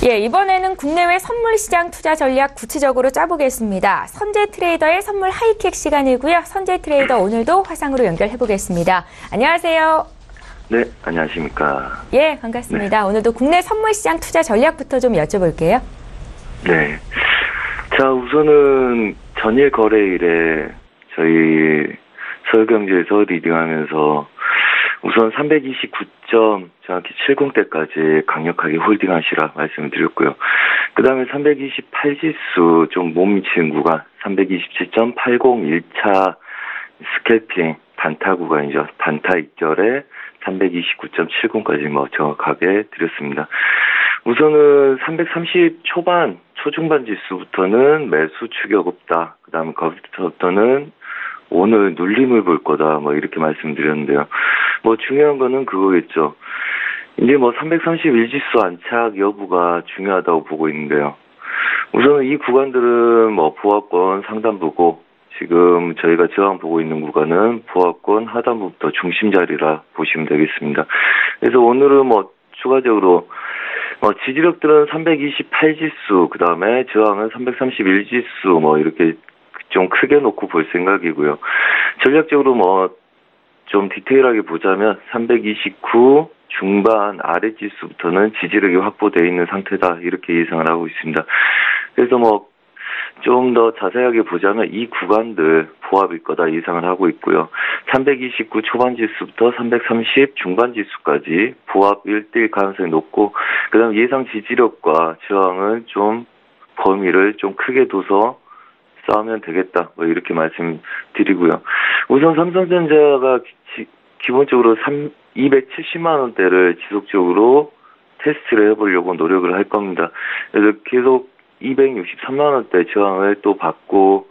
예, 이번에는 국내외 선물시장 투자 전략 구체적으로 짜보겠습니다. 선재 트레이더의 선물 하이킥 시간이고요. 선재 트레이더 오늘도 화상으로 연결해보겠습니다. 안녕하세요. 네, 안녕하십니까. 예, 반갑습니다. 네. 오늘도 국내 선물시장 투자 전략부터 좀 여쭤볼게요. 네. 자, 우선은 전일 거래일에 저희 서울경제에서 리딩하면서 우선 329점 정확히 70대까지 강력하게 홀딩하시라 말씀을 드렸고요. 그 다음에 328지수 좀 못 미치는 구간 327.80 1차 스캘핑 단타 구간이죠. 단타 입결에 329.70까지 뭐 정확하게 드렸습니다. 우선은 330 초반, 초중반 지수부터는 매수 추격 없다. 그 다음에 거기서부터는 오늘 눌림을 볼 거다. 뭐 이렇게 말씀드렸는데요. 뭐 중요한 거는 그거겠죠. 이제 뭐 331지수 안착 여부가 중요하다고 보고 있는데요. 우선은 이 구간들은 뭐 보합권 상단부고 지금 저희가 저항 보고 있는 구간은 보합권 하단부부터 중심 자리라 보시면 되겠습니다. 그래서 오늘은 뭐 추가적으로 지지력들은 328지수, 그 다음에 저항은 331지수 뭐 이렇게 좀 크게 놓고 볼 생각이고요. 전략적으로 뭐 좀 디테일하게 보자면 329 중반 아래 지수부터는 지지력이 확보되어 있는 상태다 이렇게 예상을 하고 있습니다. 그래서 뭐 좀 더 자세하게 보자면 이 구간들 보합일 거다 예상을 하고 있고요. 329 초반 지수부터 330 중반 지수까지 보합 1대1 가능성이 높고, 그 다음 예상 지지력과 저항은 좀 범위를 좀 크게 둬서 싸우면 되겠다. 뭐 이렇게 말씀드리고요. 우선 삼성전자가 기본적으로 270만 원대를 지속적으로 테스트를 해보려고 노력을 할 겁니다. 그래서 계속 263만 원대 저항을 또 받고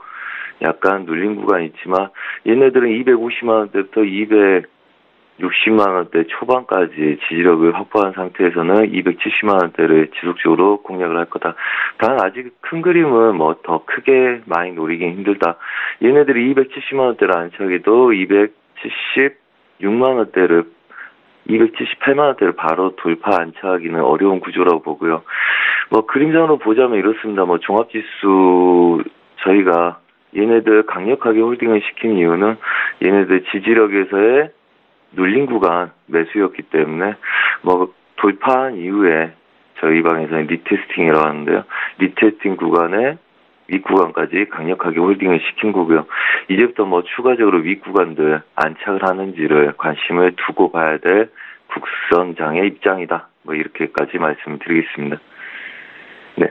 약간 눌린 구간이 있지만 얘네들은 250만 원대부터 260만 원대 초반까지 지지력을 확보한 상태에서는 270만 원대를 지속적으로 공략을 할 거다. 단 아직 큰 그림은 뭐 더 크게 많이 노리긴 힘들다. 얘네들이 270만 원대를 안착해도 276만 원대를 278만 원대를 바로 돌파 안착하기는 어려운 구조라고 보고요. 뭐 그림상으로 보자면 이렇습니다. 뭐 종합지수 저희가 얘네들 강력하게 홀딩을 시킨 이유는 얘네들 지지력에서의 눌린 구간 매수였기 때문에 뭐 돌파한 이후에 저희 방에서는 리테스팅이라고 하는데요. 리테스팅 구간에 윗구간까지 강력하게 홀딩을 시킨 거고요. 이제부터 뭐 추가적으로 윗구간들 안착을 하는지를 관심을 두고 봐야 될 국선장의 입장이다. 뭐 이렇게까지 말씀드리겠습니다. 네.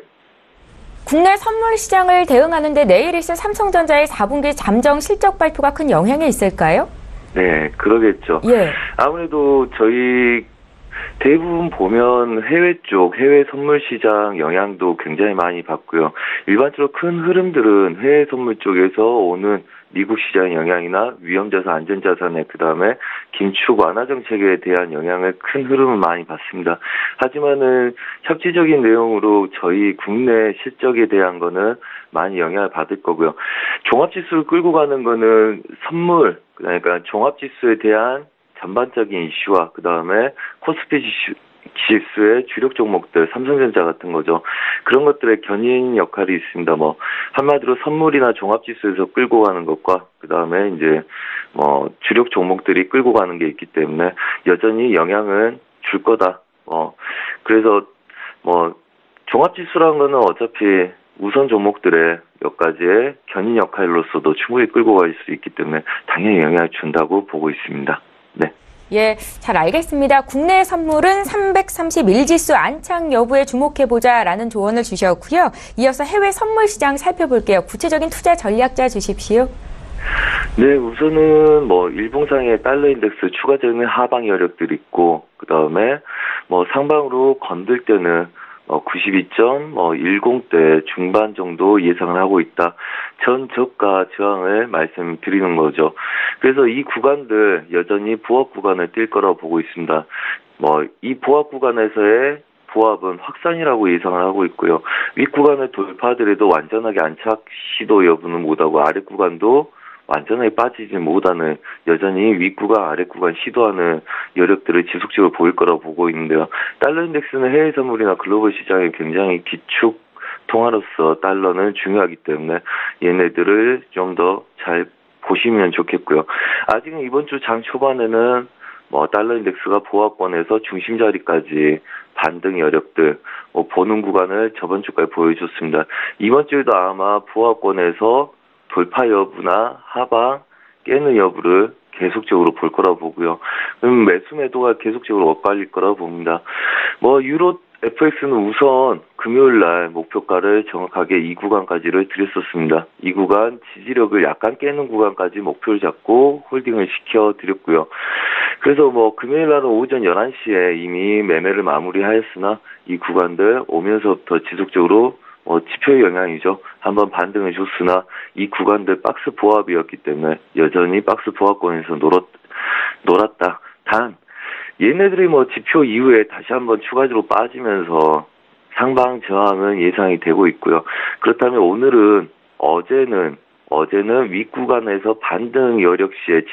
국내 선물 시장을 대응하는데 내일 있을 삼성전자의 4분기 잠정 실적 발표가 큰 영향이 있을까요? 네, 그러겠죠. 예. 아무래도 저희 대부분 보면 해외 선물 시장 영향도 굉장히 많이 받고요. 일반적으로 큰 흐름들은 해외 선물 쪽에서 오는 미국 시장 영향이나 위험자산, 안전자산에 그다음에 긴축 완화 정책에 대한 영향을 큰 흐름을 많이 받습니다. 하지만은 협치적인 내용으로 저희 국내 실적에 대한 거는 많이 영향을 받을 거고요. 종합지수를 끌고 가는 거는 선물, 그러니까 종합지수에 대한 전반적인 이슈와 그다음에 코스피 지수의 주력 종목들, 삼성전자 같은 거죠. 그런 것들의 견인 역할이 있습니다. 뭐 한마디로 선물이나 종합지수에서 끌고 가는 것과 그다음에 이제 주력 종목들이 끌고 가는 게 있기 때문에 여전히 영향은 줄 거다. 그래서 종합지수라는 거는 어차피 우선 종목들의 몇 가지의 견인 역할로서도 충분히 끌고 갈 수 있기 때문에 당연히 영향을 준다고 보고 있습니다. 네. 예, 잘 알겠습니다. 국내 선물은 331지수 안착 여부에 주목해보자라는 조언을 주셨고요. 이어서 해외 선물 시장 살펴볼게요. 구체적인 투자 전략자 주십시오. 네, 우선은 일봉상의 달러 인덱스 추가적인 하방 여력들이 있고, 그 다음에 상방으로 건들 때는 92.10대 중반 정도 예상을 하고 있다. 전 저가 저항을 말씀드리는 거죠. 그래서 이 구간들 여전히 보합 구간을 뛸 거라고 보고 있습니다. 이 보합 구간에서의 보합은 확산이라고 예상을 하고 있고요. 윗 구간을 돌파하더라도 완전하게 안착 시도 여부는 못하고 아래 구간도 완전하게 빠지지 못하는 여전히 윗구간 아랫구간 시도하는 여력들을 지속적으로 보일 거라고 보고 있는데요. 달러 인덱스는 해외 선물이나 글로벌 시장에 굉장히 기축 통화로서 달러는 중요하기 때문에 얘네들을 좀 더 잘 보시면 좋겠고요. 아직은 이번 주 장 초반에는 달러 인덱스가 보합권에서 중심 자리까지 반등 여력들 보는 구간을 저번 주까지 보여줬습니다. 이번 주에도 아마 보합권에서 돌파 여부나 하방 깨는 여부를 계속적으로 볼 거라고 보고요. 그럼 매수 매도가 계속적으로 엇갈릴 거라고 봅니다. 유로 FX는 우선 금요일 날 목표가를 정확하게 이 구간까지를 드렸었습니다. 이 구간 지지력을 약간 깨는 구간까지 목표를 잡고 홀딩을 시켜드렸고요. 그래서 금요일 날은 오전 11시에 이미 매매를 마무리하였으나 이 구간들 오면서부터 지속적으로 지표의 영향이죠. 한번 반등을 줬으나 이 구간들 박스 보합이었기 때문에 여전히 박스 보합권에서 놀았다. 단 얘네들이 지표 이후에 다시 한번 추가적으로 빠지면서 상방 저항은 예상이 되고 있고요. 그렇다면 오늘은 어제는 윗구간에서 반등 여력 시에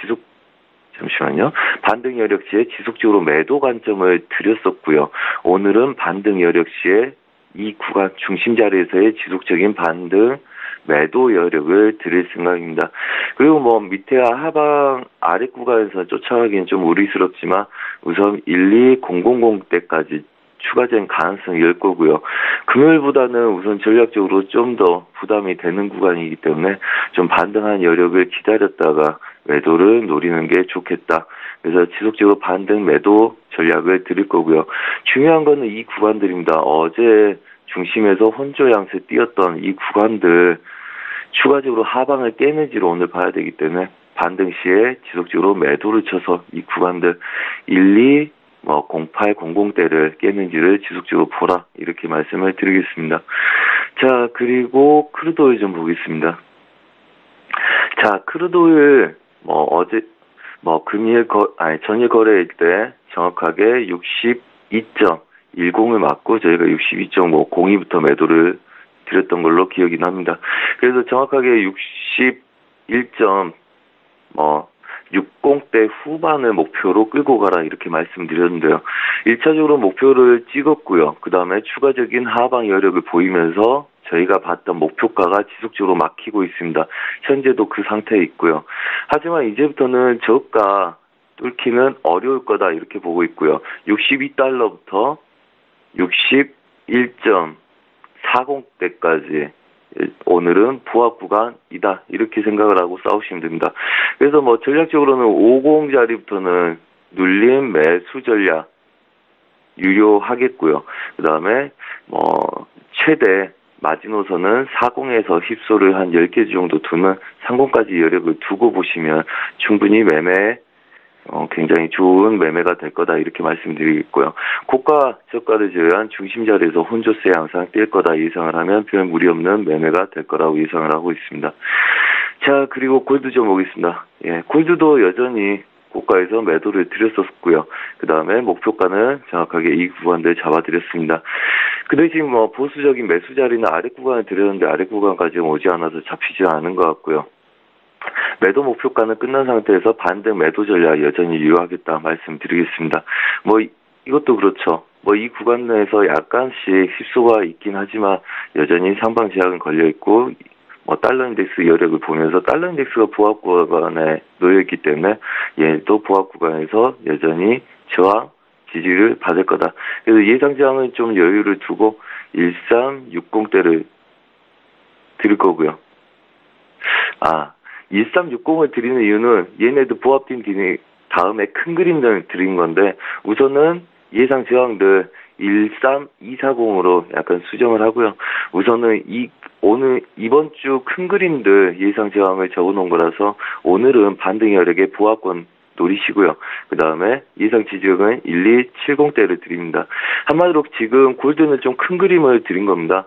반등 여력 시에 지속적으로 매도 관점을 드렸었고요. 오늘은 반등 여력 시에 이 구간 중심 자리에서의 지속적인 반등 매도 여력을 드릴 생각입니다. 그리고 밑에 하방 아래 구간에서 쫓아가기는 좀 우리스럽지만 우선 12000대까지 추가적인 가능성이 열 거고요. 금요일보다는 우선 전략적으로 좀 더 부담이 되는 구간이기 때문에 좀 반등한 여력을 기다렸다가 매도를 노리는 게 좋겠다. 그래서 지속적으로 반등 매도 전략을 드릴 거고요. 중요한 거는 이 구간들입니다. 어제 중심에서 혼조 양세 띄었던 이 구간들 추가적으로 하방을 깨는지를 오늘 봐야 되기 때문에 반등 시에 지속적으로 매도를 쳐서 이 구간들 0800대를 깨는지를 지속적으로 보라 이렇게 말씀을 드리겠습니다. 자, 그리고 크루드오일 좀 보겠습니다. 자, 크루드오일 어제 전일 거래일 때 정확하게 62.10을 맞고 저희가 62.02부터 매도를 드렸던 걸로 기억이 납니다. 그래서 정확하게 60대 후반을 목표로 끌고 가라 이렇게 말씀드렸는데요. 1차적으로 목표를 찍었고요. 그 다음에 추가적인 하방 여력을 보이면서 저희가 봤던 목표가가 지속적으로 막히고 있습니다. 현재도 그 상태에 있고요. 하지만 이제부터는 저가 뚫기는 어려울 거다 이렇게 보고 있고요. 62달러부터 61.40대까지 오늘은 부합 구간이다 이렇게 생각을 하고 싸우시면 됩니다. 그래서 전략적으로는 50 자리부터는 눌림 매수 전략 유효하겠고요. 그 다음에 최대 마지노선은 40에서 힙소를 한 10개 정도 두면 30까지 여력을 두고 보시면 충분히 매매에 굉장히 좋은 매매가 될 거다 이렇게 말씀드리겠고요. 고가 저가를 제외한 중심 자리에서 혼조세 양상 뛸 거다 예상을 하면 별 무리 없는 매매가 될 거라고 예상을 하고 있습니다. 자, 그리고 골드 좀 보겠습니다. 예, 골드도 여전히 고가에서 매도를 드렸었고요. 그 다음에 목표가는 정확하게 이 구간들 잡아드렸습니다. 근데 지금 보수적인 매수 자리는 아래 구간을 드렸는데 아래 구간까지 오지 않아서 잡히지 않은 것 같고요. 매도 목표가는 끝난 상태에서 반등 매도 전략 여전히 유효하겠다 말씀드리겠습니다. 이것도 그렇죠. 이 구간 내에서 약간씩 휩소가 있긴 하지만 여전히 상방 제약은 걸려있고 달러 인덱스 여력을 보면서 달러 인덱스가 보합 구간에 놓여있기 때문에 얘도 보합 구간에서 여전히 저항 지지를 받을 거다. 그래서 예상 저항은 좀 여유를 두고 1360대를 드릴 거고요. 1360을 드리는 이유는 얘네도 보합팀 다음에 큰 그림을 드린 건데 우선은 예상 저항들 13240으로 약간 수정을 하고요. 우선은 이번 주 큰 그림들 예상 저항을 적어놓은 거라서 오늘은 반등 여력의 보합권 노리시고요. 그 다음에 예상 지지력은 1270대를 드립니다. 한마디로 지금 골드는 좀 큰 그림을 드린 겁니다.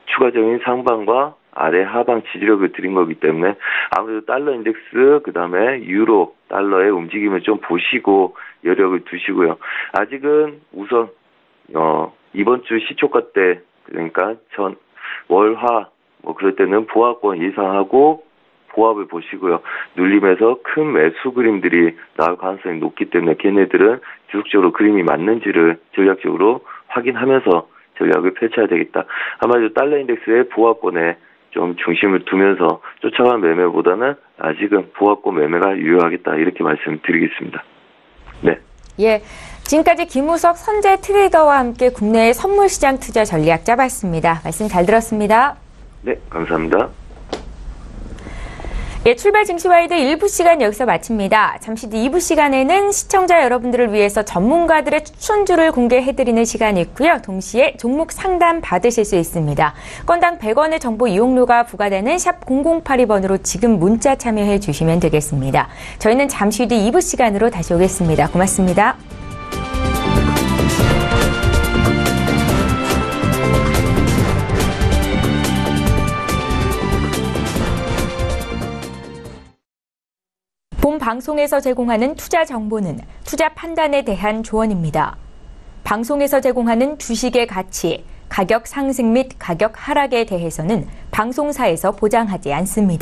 추가적인 상방과 아래 하방 지지력을 드린 거기 때문에 아무래도 달러 인덱스 그 다음에 유로 달러의 움직임을 좀 보시고 여력을 두시고요. 아직은 우선 이번 주 시초가 때 그러니까 월화 그럴 때는 보합권 예상하고 보합을 보시고요. 눌림에서 큰 매수 그림들이 나올 가능성이 높기 때문에 걔네들은 지속적으로 그림이 맞는지를 전략적으로 확인하면서 전략을 펼쳐야 되겠다. 한마디로 달러 인덱스의 보합권에 좀 중심을 두면서 쫓아가는 매매보다는 아직은 보합권 매매가 유효하겠다 이렇게 말씀드리겠습니다. 네. 예, 지금까지 김우석 선재 트레이더와 함께 국내의 선물시장 투자 전략 짜봤습니다. 말씀 잘 들었습니다. 네, 감사합니다. 예, 출발 증시와이드 1부 시간 여기서 마칩니다. 잠시 뒤 2부 시간에는 시청자 여러분들을 위해서 전문가들의 추천주를 공개해드리는 시간이 있고요. 동시에 종목 상담 받으실 수 있습니다. 건당 100원의 정보 이용료가 부과되는 샵 0082번으로 지금 문자 참여해 주시면 되겠습니다. 저희는 잠시 뒤 2부 시간으로 다시 오겠습니다. 고맙습니다. 본 방송에서 제공하는 투자 정보는 투자 판단에 대한 조언입니다. 방송에서 제공하는 주식의 가치, 가격 상승 및 가격 하락에 대해서는 방송사에서 보장하지 않습니다.